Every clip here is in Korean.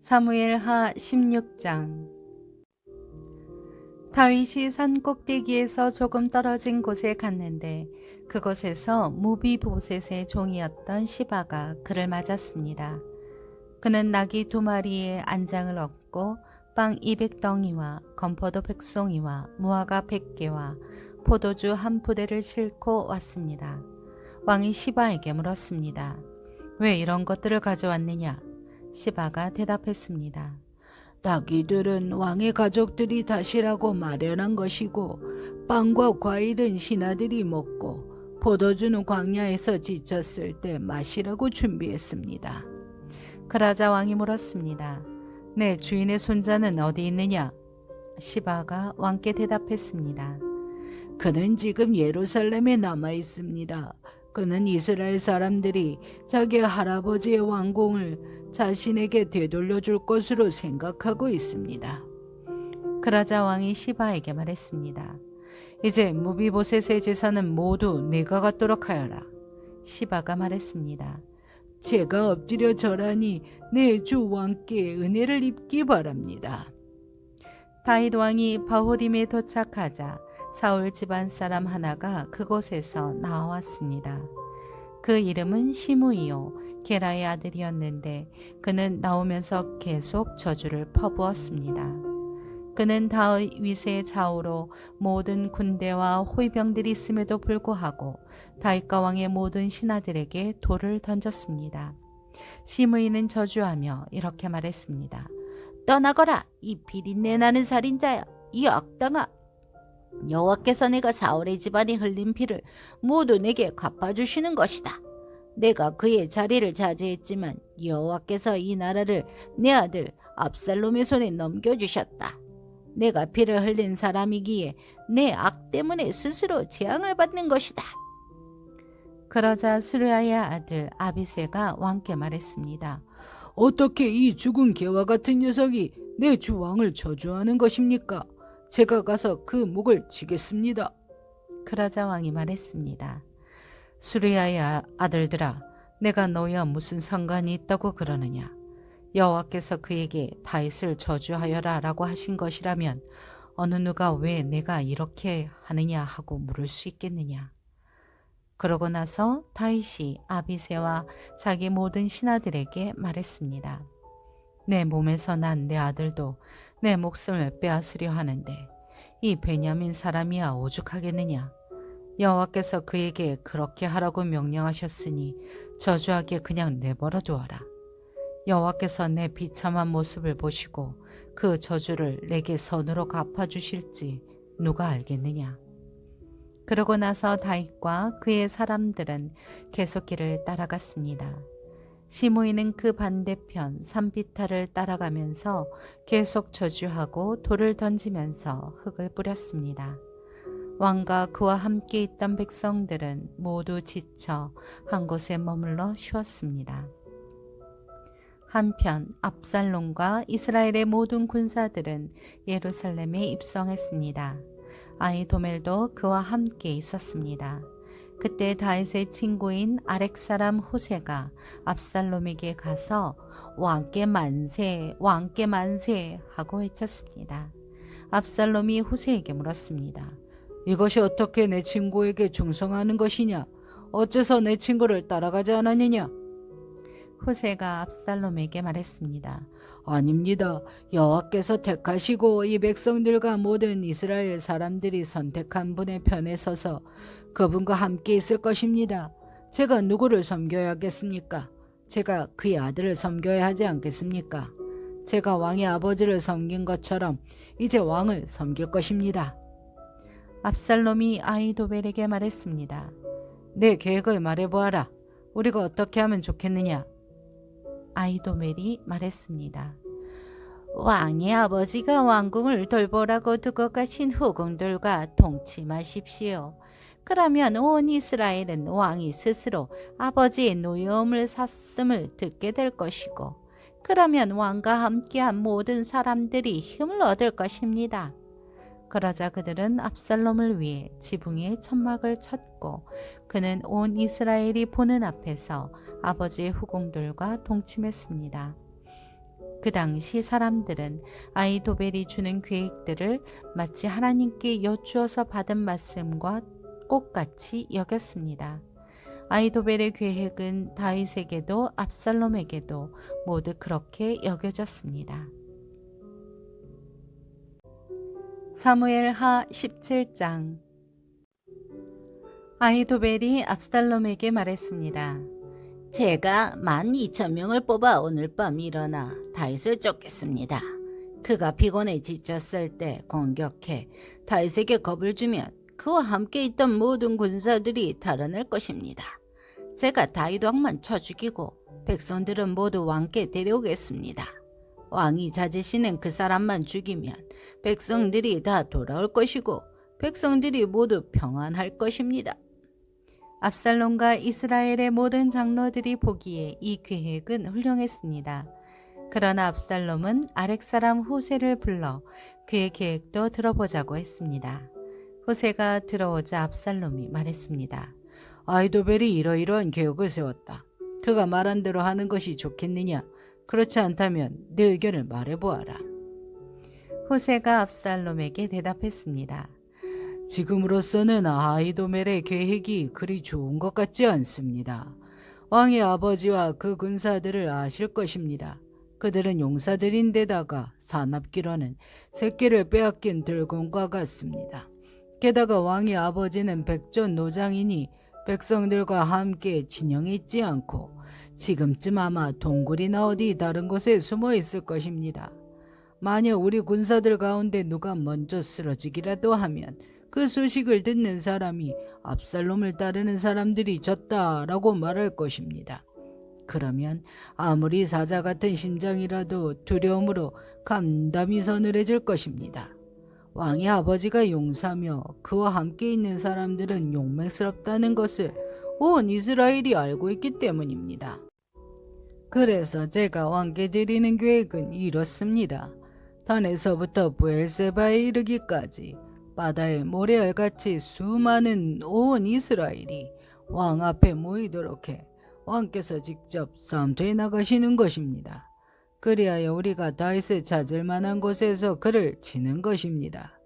사무엘하 16장. 다윗이 산 꼭대기에서 조금 떨어진 곳에 갔는데 그곳에서 무비보셋의 종이었던 시바가 그를 맞았습니다. 그는 나귀 2마리에 안장을 얻고 빵 200덩이와 건포도 100송이와 무화과 100개와 포도주 1부대를 싣고 왔습니다. 왕이 시바에게 물었습니다. 왜 이런 것들을 가져왔느냐? 시바가 대답했습니다. 나귀들은 왕의 가족들이 다시라고 마련한 것이고 빵과 과일은 신하들이 먹고 포도주는 광야에서 지쳤을 때 마시라고 준비했습니다. 그러자 왕이 물었습니다. 내 주인의 손자는 어디 있느냐? 시바가 왕께 대답했습니다. 그는 지금 예루살렘에 남아 있습니다. 그는 이스라엘 사람들이 자기 할아버지의 왕궁을 자신에게 되돌려줄 것으로 생각하고 있습니다. 그러자 왕이 시바에게 말했습니다. 이제 무비보셋의 재산은 모두 네가 갖도록 하여라. 시바가 말했습니다. 제가 엎드려 절하니 내 주 왕께 은혜를 입기 바랍니다. 다윗 왕이 바후림에 도착하자 사울 집안 사람 하나가 그곳에서 나왔습니다. 그 이름은 시므이요 게라의 아들이었는데 그는 나오면서 계속 저주를 퍼부었습니다. 그는 다윗의 좌우로 모든 군대와 호위병들이 있음에도 불구하고 다윗과 왕의 모든 신하들에게 돌을 던졌습니다. 시므이는 저주하며 이렇게 말했습니다. 떠나거라, 이 비린내 나는 살인자야, 이 악당아. 여호와께서 내가 사울의 집안에 흘린 피를 모두 내게 갚아주시는 것이다. 내가 그의 자리를 차지했지만 여호와께서 이 나라를 내 아들 압살롬의 손에 넘겨주셨다. 내가 피를 흘린 사람이기에 내 악 때문에 스스로 재앙을 받는 것이다. 그러자 수르야의 아들 아비새가 왕께 말했습니다. 어떻게 이 죽은 개와 같은 녀석이 내 주 왕을 저주하는 것입니까? 제가 가서 그 목을 치겠습니다. 그러자 왕이 말했습니다. 수르야의 아들들아, 내가 너희와 무슨 상관이 있다고 그러느냐? 여호와께서 그에게 다윗을 저주하여라 라고 하신 것이라면 어느 누가 왜 내가 이렇게 하느냐 하고 물을 수 있겠느냐? 그러고 나서 다윗이 아비새와 자기 모든 신하들에게 말했습니다. 내 몸에서 난 내 아들도 내 목숨을 빼앗으려 하는데 이 베냐민 사람이야 오죽하겠느냐? 여호와께서 그에게 그렇게 하라고 명령하셨으니 저주하게 그냥 내버려 두어라. 여호와께서 내 비참한 모습을 보시고 그 저주를 내게 선으로 갚아주실지 누가 알겠느냐? 그러고 나서 다윗과 그의 사람들은 계속 길을 따라갔습니다. 시므이는 그 반대편 산비탈을 따라가면서 계속 저주하고 돌을 던지면서 흙을 뿌렸습니다. 왕과 그와 함께 있던 백성들은 모두 지쳐 한 곳에 머물러 쉬었습니다. 한편 압살롬과 이스라엘의 모든 군사들은 예루살렘에 입성했습니다. 아히도멜도 그와 함께 있었습니다. 그때 다윗의 친구인 아렉 사람 후세가 압살롬에게 가서 왕께 만세, 왕께 만세 하고 외쳤습니다. 압살롬이 후세에게 물었습니다. 이것이 어떻게 내 친구에게 충성하는 것이냐? 어째서 내 친구를 따라가지 않았느냐? 후세가 압살롬에게 말했습니다. 아닙니다. 여호와께서 택하시고 이 백성들과 모든 이스라엘 사람들이 선택한 분의 편에 서서 그분과 함께 있을 것입니다. 제가 누구를 섬겨야겠습니까? 제가 그의 아들을 섬겨야 하지 않겠습니까? 제가 왕의 아버지를 섬긴 것처럼 이제 왕을 섬길 것입니다. 압살롬이 아히도벨에게 말했습니다. 내 계획을 말해보아라. 우리가 어떻게 하면 좋겠느냐? 아히도멜이 말했습니다. 왕의 아버지가 왕궁을 돌보라고 두고 가신 후궁들과 동침하십시오. 그러면 온 이스라엘은 왕이 스스로 아버지의 노여움을 샀음을 듣게 될 것이고 그러면 왕과 함께한 모든 사람들이 힘을 얻을 것입니다. 그러자 그들은 압살롬을 위해 지붕에 천막을 쳤고 그는 온 이스라엘이 보는 앞에서 아버지의 후궁들과 동침했습니다. 그 당시 사람들은 아히도벨이 주는 계획들을 마치 하나님께 여쭈어서 받은 말씀과 똑같이 여겼습니다. 아히도벨의 계획은 다윗에게도 압살롬에게도 모두 그렇게 여겨졌습니다. 사무엘하 17장. 아히도벨이 압살롬에게 말했습니다. 제가 12,000명을 뽑아 오늘 밤 일어나 다윗을 쫓겠습니다. 그가 피곤해 지쳤을 때 공격해 다윗에게 겁을 주면 그와 함께 있던 모든 군사들이 달아날 것입니다. 제가 다윗 왕만 쳐 죽이고 백성들은 모두 왕께 데려오겠습니다. 왕이 찾으시는 그 사람만 죽이면 백성들이 다 돌아올 것이고 백성들이 모두 평안할 것입니다. 압살롬과 이스라엘의 모든 장로들이 보기에 이 계획은 훌륭했습니다. 그러나 압살롬은 아렉 사람 후세를 불러 그의 계획도 들어보자고 했습니다. 후세가 들어오자 압살롬이 말했습니다. 아히도벨이 이러이러한 계획을 세웠다. 그가 말한 대로 하는 것이 좋겠느냐? 그렇지 않다면 내 의견을 말해보아라. 후세가 압살롬에게 대답했습니다. 지금으로서는 아히도멜의 계획이 그리 좋은 것 같지 않습니다. 왕의 아버지와 그 군사들을 아실 것입니다. 그들은 용사들인데다가 사납기로는 새끼를 빼앗긴 들곰과 같습니다. 게다가 왕의 아버지는 백전 노장이니 백성들과 함께 진영에 있지 않고 지금쯤 아마 동굴이나 어디 다른 곳에 숨어 있을 것입니다. 만약 우리 군사들 가운데 누가 먼저 쓰러지기라도 하면 그 소식을 듣는 사람이 압살롬을 따르는 사람들이 졌다라고 말할 것입니다. 그러면 아무리 사자 같은 심장이라도 두려움으로 감담이 서늘해질 것입니다. 왕의 아버지가 용사며 그와 함께 있는 사람들은 용맹스럽다는 것을 온 이스라엘이 알고 있기 때문입니다. 그래서 제가 왕께 드리는 계획은 이렇습니다. 단에서부터 부엘세바에 이르기까지 바다의 모래알같이 수많은 온 이스라엘이 왕 앞에 모이도록 해 왕께서 직접 싸움터에 나가시는 것입니다. 그리하여 우리가 다윗을 찾을 만한 곳에서 그를 치는 것입니다.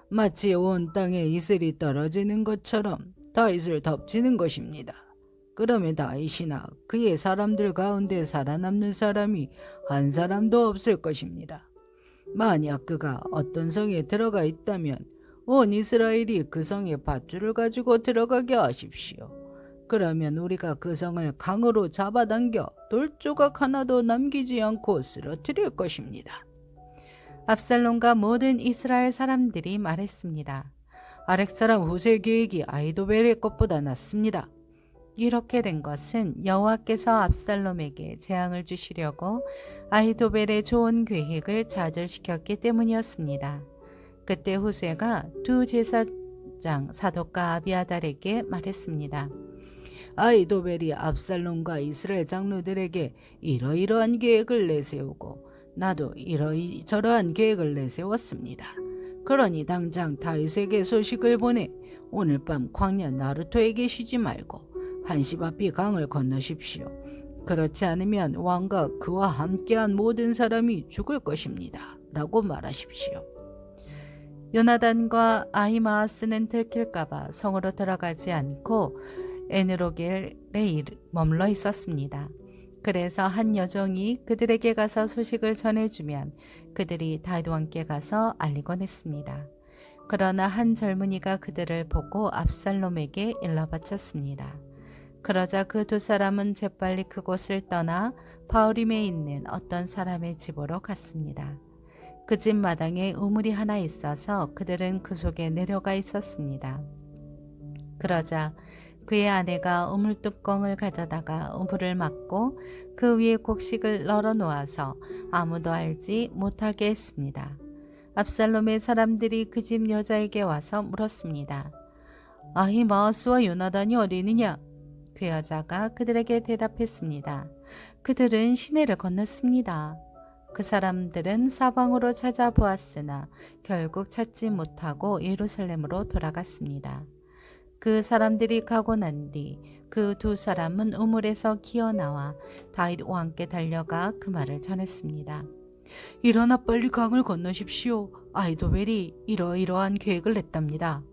마치 온 땅에 이슬이 떨어지는 것처럼 다윗을 덮치는 것입니다. 그러면 다윗이나 그의 사람들 가운데 살아남는 사람이 한 사람도 없을 것입니다. 만약 그가 어떤 성에 들어가 있다면 온 이스라엘이 그 성에 밧줄을 가지고 들어가게 하십시오. 그러면 우리가 그 성을 강으로 잡아당겨 돌조각 하나도 남기지 않고 쓰러뜨릴 것입니다. 압살롬과 모든 이스라엘 사람들이 말했습니다. 아렉 사람 후세 계획이 아히도벨의 것보다 낫습니다. 이렇게 된 것은 여호와께서 압살롬에게 재앙을 주시려고 아히도벨의 좋은 계획을 좌절시켰기 때문이었습니다. 그때 후세가 두 제사장 사독과 아비아달에게 말했습니다. 아히도벨이 압살롬과 이스라엘 장로들에게 이러이러한 계획을 내세우고 나도 이러이저러한 계획을 내세웠습니다. 그러니 당장 다윗에게 소식을 보내 오늘 밤 광야 나루토에 계시지 말고 한시바피 강을 건너십시오. 그렇지 않으면 왕과 그와 함께한 모든 사람이 죽을 것입니다. 라고 말하십시오. 요나단과 아히마아스는 들킬까봐 성으로 들어가지 않고 에느로겔에 머물러 있었습니다. 그래서 한 여종이 그들에게 가서 소식을 전해주면 그들이 다윗 왕께 가서 알리곤 했습니다. 그러나 한 젊은이가 그들을 보고 압살롬에게 일러 바쳤습니다. 그러자 그 두 사람은 재빨리 그곳을 떠나 바울임에 있는 어떤 사람의 집으로 갔습니다. 그 집 마당에 우물이 하나 있어서 그들은 그 속에 내려가 있었습니다. 그러자 그의 아내가 우물 뚜껑을 가져다가 우물을 막고 그 위에 곡식을 널어 놓아서 아무도 알지 못하게 했습니다. 압살롬의 사람들이 그 집 여자에게 와서 물었습니다. 아히마아스와 요나단이 어디 있느냐? 그 여자가 그들에게 대답했습니다. 그들은 시내를 건넜습니다. 그 사람들은 사방으로 찾아보았으나 결국 찾지 못하고 예루살렘으로 돌아갔습니다. 그 사람들이 가고 난 뒤 그 두 사람은 우물에서 기어나와 다윗 왕께 달려가 그 말을 전했습니다. 일어나 빨리 강을 건너십시오. 아이도벨이 이러이러한 계획을 냈답니다.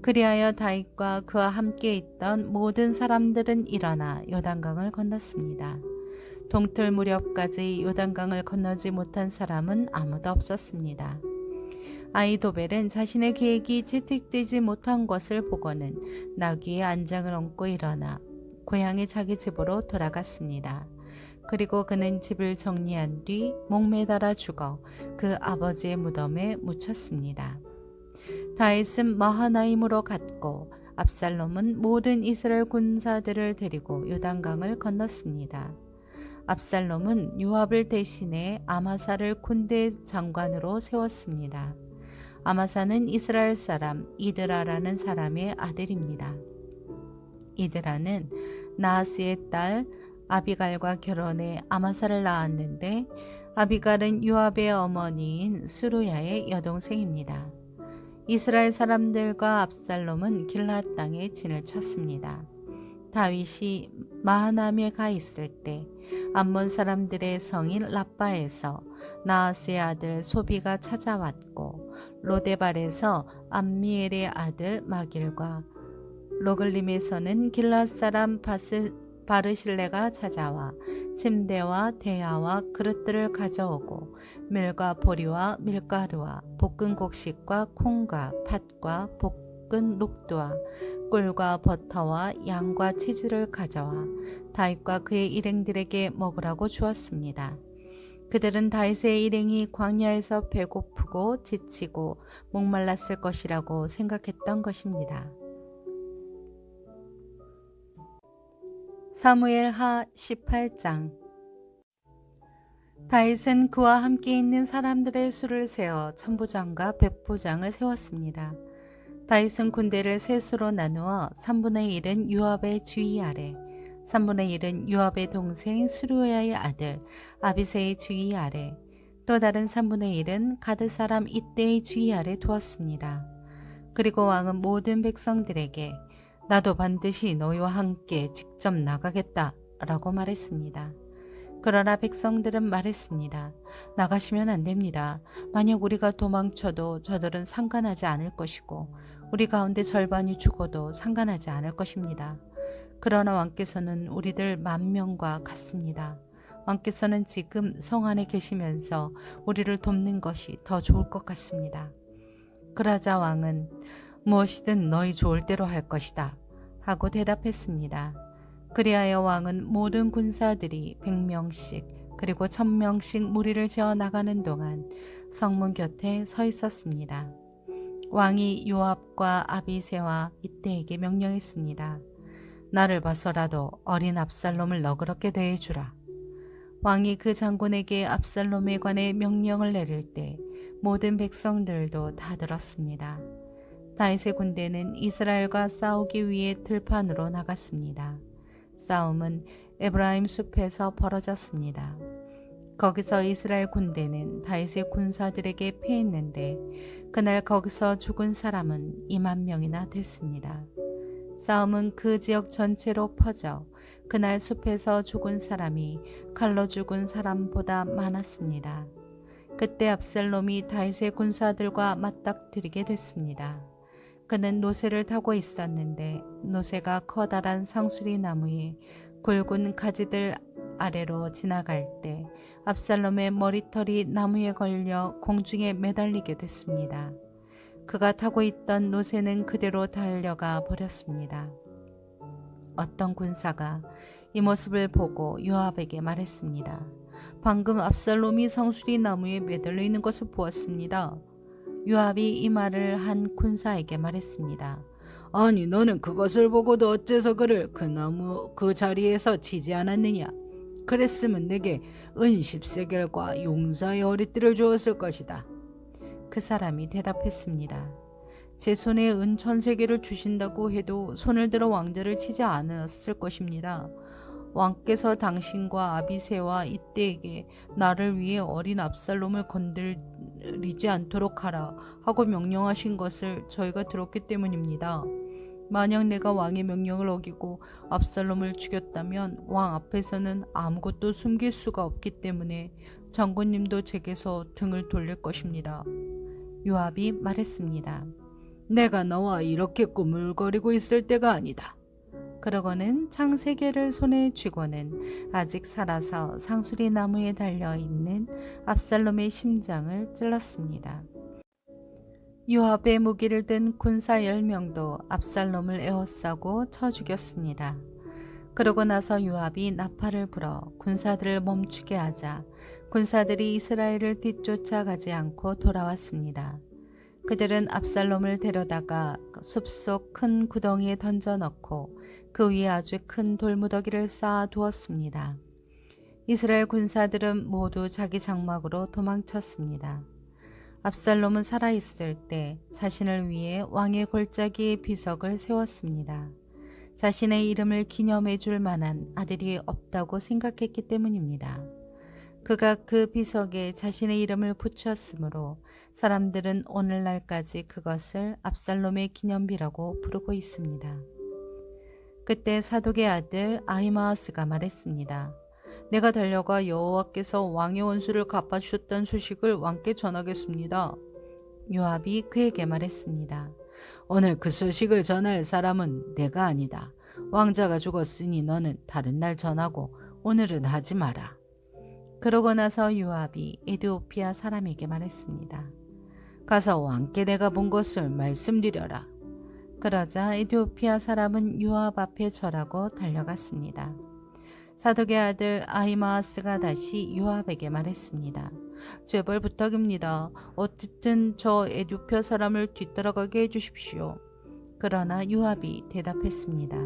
그리하여 다윗과 그와 함께 있던 모든 사람들은 일어나 요단강을 건넜습니다. 동틀 무렵까지 요단강을 건너지 못한 사람은 아무도 없었습니다. 아이도벨은 자신의 계획이 채택되지 못한 것을 보고는 나귀의 안장을 얹고 일어나 고향의 자기 집으로 돌아갔습니다. 그리고 그는 집을 정리한 뒤 목매달아 죽어 그 아버지의 무덤에 묻혔습니다. 다윗은 마하나임으로 갔고 압살롬은 모든 이스라엘 군사들을 데리고 요단강을 건넜습니다. 압살롬은 요압을 대신해 아마사를 군대 장관으로 세웠습니다. 아마사는 이스라엘 사람 이드라라는 사람의 아들입니다. 이드라는 나하스의 딸 아비갈과 결혼해 아마사를 낳았는데 아비갈은 요압의 어머니인 수루야의 여동생입니다. 이스라엘 사람들과 압살롬은 길앗 땅에 진을 쳤습니다. 다윗이 마하나임에 가 있을 때 암몬 사람들의 성인 라빠에서 나하스의 아들 소비가 찾아왔고 로데발에서 암미엘의 아들 마길과 로글림에서는 길앗 사람 바르실레가 찾아와 침대와 대야와 그릇들을 가져오고 밀과 보리와 밀가루와 볶은 곡식과 콩과 팥과 볶은 녹두와 꿀과 버터와 양과 치즈를 가져와 다윗과 그의 일행들에게 먹으라고 주었습니다. 그들은 다윗의 일행이 광야에서 배고프고 지치고 목말랐을 것이라고 생각했던 것입니다. 사무엘하 18장. 다윗은 그와 함께 있는 사람들의 수를 세어 천부장과 백부장을 세웠습니다. 다윗은 군대를 세 수로 나누어 3분의 1은 요압의 주의 아래, 3분의 1은 요압의 동생 수루야의 아들 아비새의 주의 아래, 또 다른 3분의 1은 가드 사람 이때의 주의 아래 두었습니다. 그리고 왕은 모든 백성들에게 나도 반드시 너희와 함께 직접 나가겠다 라고 말했습니다. 그러나 백성들은 말했습니다. 나가시면 안 됩니다. 만약 우리가 도망쳐도 저들은 상관하지 않을 것이고 우리 가운데 절반이 죽어도 상관하지 않을 것입니다. 그러나 왕께서는 우리들 10,000명과 같습니다. 왕께서는 지금 성 안에 계시면서 우리를 돕는 것이 더 좋을 것 같습니다. 그러자 왕은 무엇이든 너희 좋을 대로 할 것이다 하고 대답했습니다. 그리하여 왕은 모든 군사들이 100명씩 그리고 1000명씩 무리를 지어 나가는 동안 성문 곁에 서 있었습니다. 왕이 요압과 아비새와 이때에게 명령했습니다. 나를 봐서라도 어린 압살롬을 너그럽게 대해주라. 왕이 그 장군에게 압살롬에 관해 명령을 내릴 때 모든 백성들도 다 들었습니다. 다윗의 군대는 이스라엘과 싸우기 위해 들판으로 나갔습니다. 싸움은 에브라임 숲에서 벌어졌습니다. 거기서 이스라엘 군대는 다윗의 군사들에게 패했는데 그날 거기서 죽은 사람은 20,000명이나 됐습니다. 싸움은 그 지역 전체로 퍼져 그날 숲에서 죽은 사람이 칼로 죽은 사람보다 많았습니다. 그때 압살롬이 다윗의 군사들과 맞닥뜨리게 됐습니다. 그는 노새를 타고 있었는데 노새가 커다란 상수리 나무에 굵은 가지들 아래로 지나갈 때 압살롬의 머리털이 나무에 걸려 공중에 매달리게 됐습니다. 그가 타고 있던 노새는 그대로 달려가 버렸습니다. 어떤 군사가 이 모습을 보고 요압에게 말했습니다. 방금 압살롬이 상수리 나무에 매달려 있는 것을 보았습니다. 요압이 이 말을 한 군사에게 말했습니다. 아니 너는 그것을 보고도 어째서 그를 그 나무 그 자리에서 치지 않았느냐? 그랬으면 내게 은 10세겔과 용사의 허리띠를 주었을 것이다. 그 사람이 대답했습니다. 제 손에 은 1000세겔을 주신다고 해도 손을 들어 왕자를 치지 않았을 것입니다. 왕께서 당신과 아비새와 이때에게 나를 위해 어린 압살롬을 건드리지 않도록 하라 하고 명령하신 것을 저희가 들었기 때문입니다. 만약 내가 왕의 명령을 어기고 압살롬을 죽였다면 왕 앞에서는 아무것도 숨길 수가 없기 때문에 장군님도 제게서 등을 돌릴 것입니다. 요압이 말했습니다. 내가 너와 이렇게 꾸물거리고 있을 때가 아니다. 그러고는 창 3개를 손에 쥐고는 아직 살아서 상수리 나무에 달려있는 압살롬의 심장을 찔렀습니다. 요압의 무기를 든 군사 10명도 압살롬을 에워싸고 쳐 죽였습니다. 그러고 나서 요압이 나팔을 불어 군사들을 멈추게 하자 군사들이 이스라엘을 뒤쫓아가지 않고 돌아왔습니다. 그들은 압살롬을 데려다가 숲속 큰 구덩이에 던져넣고 그 위에 아주 큰 돌무더기를 쌓아 두었습니다. 이스라엘 군사들은 모두 자기 장막으로 도망쳤습니다. 압살롬은 살아있을 때 자신을 위해 왕의 골짜기에 비석을 세웠습니다. 자신의 이름을 기념해 줄 만한 아들이 없다고 생각했기 때문입니다. 그가 그 비석에 자신의 이름을 붙였으므로 사람들은 오늘날까지 그것을 압살롬의 기념비라고 부르고 있습니다. 그때 사독의 아들 아히마아스가 말했습니다. 내가 달려가 여호와께서 왕의 원수를 갚아주셨다는 소식을 왕께 전하겠습니다. 요압이 그에게 말했습니다. 오늘 그 소식을 전할 사람은 내가 아니다. 왕자가 죽었으니 너는 다른 날 전하고 오늘은 하지 마라. 그러고 나서 요압이 에디오피아 사람에게 말했습니다. 가서 왕께 내가 본 것을 말씀드려라. 그러자 에디오피아 사람은 요압 앞에 절하고 달려갔습니다. 사독의 아들 아히마아스가 다시 요압에게 말했습니다. 제발 부탁입니다. 어쨌든 저 에디오피아 사람을 뒤따라가게 해주십시오. 그러나 요압이 대답했습니다.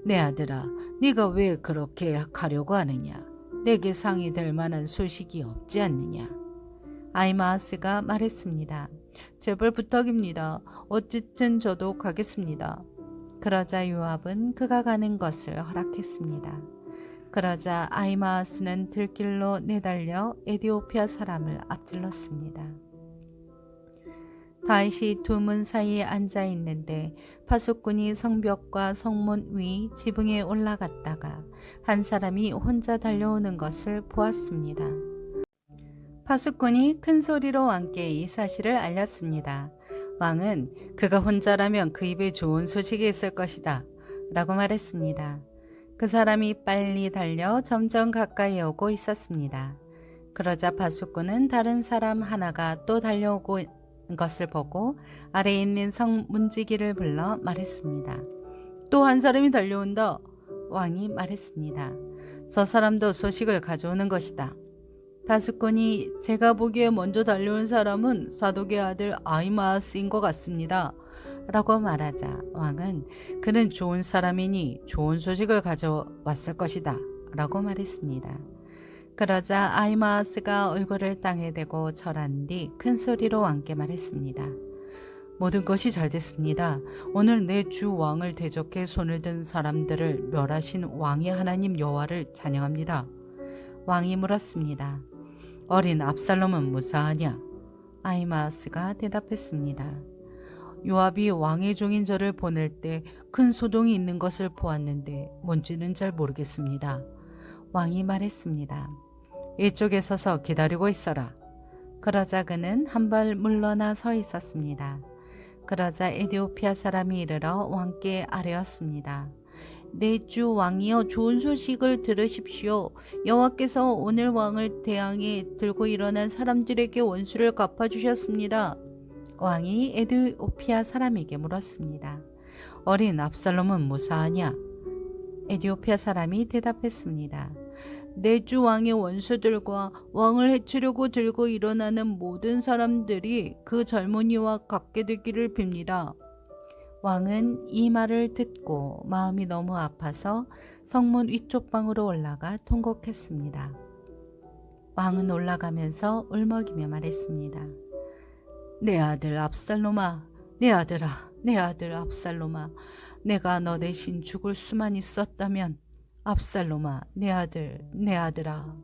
내 아들아, 네가 왜 그렇게 가려고 하느냐? 내게 상이 될 만한 소식이 없지 않느냐? 아히마아스가 말했습니다. 제발 부탁입니다. 어쨌든 저도 가겠습니다. 그러자 요압은 그가 가는 것을 허락했습니다. 그러자 아히마아스는 들길로 내달려 에디오피아 사람을 앞질렀습니다. 다윗이 두 문 사이에 앉아 있는데 파수꾼이 성벽과 성문 위 지붕에 올라갔다가 한 사람이 혼자 달려오는 것을 보았습니다. 파수꾼이 큰 소리로 왕께 이 사실을 알렸습니다. 왕은 그가 혼자라면 그 입에 좋은 소식이 있을 것이다 라고 말했습니다. 그 사람이 빨리 달려 점점 가까이 오고 있었습니다. 그러자 파수꾼은 다른 사람 하나가 또 달려오고 것을 보고 아래에 있는 성 문지기를 불러 말했습니다. 또 한 사람이 달려온다. 왕이 말했습니다. 저 사람도 소식을 가져오는 것이다. 파수꾼이 제가 보기에 먼저 달려온 사람은 사독의 아들 아히마아스인 것 같습니다. 라고 말하자 왕은 그는 좋은 사람이니 좋은 소식을 가져왔을 것이다. 라고 말했습니다. 그러자 아히마아스가 얼굴을 땅에 대고 절한 뒤 큰 소리로 왕께 말했습니다. 모든 것이 잘 됐습니다. 오늘 내 주 왕을 대적해 손을 든 사람들을 멸하신 왕의 하나님 여호와를 찬양합니다. 왕이 물었습니다. 어린 압살롬은 무사하냐? 아히마아스가 대답했습니다. 요압이 왕의 종인 저를 보낼 때 큰 소동이 있는 것을 보았는데 뭔지는 잘 모르겠습니다. 왕이 말했습니다. 이쪽에 서서 기다리고 있어라. 그러자 그는 한 발 물러나 서 있었습니다. 그러자 에디오피아 사람이 이르러 왕께 아뢰었습니다. 내 주 왕이여 좋은 소식을 들으십시오. 여호와께서 오늘 왕을 대항해 들고 일어난 사람들에게 원수를 갚아주셨습니다. 왕이 에디오피아 사람에게 물었습니다. 어린 압살롬은 무사하냐? 에디오피아 사람이 대답했습니다. 내 주 왕의 원수들과 왕을 해치려고 들고 일어나는 모든 사람들이 그 젊은이와 같게 되기를 빕니다. 왕은 이 말을 듣고 마음이 너무 아파서 성문 위쪽 방으로 올라가 통곡했습니다. 왕은 올라가면서 울먹이며 말했습니다. 내 아들 압살롬아, 내 아들아, 내 아들 압살롬아, 내가 너 대신 죽을 수만 있었다면 압살롬아, 내 아들, 내 아들아.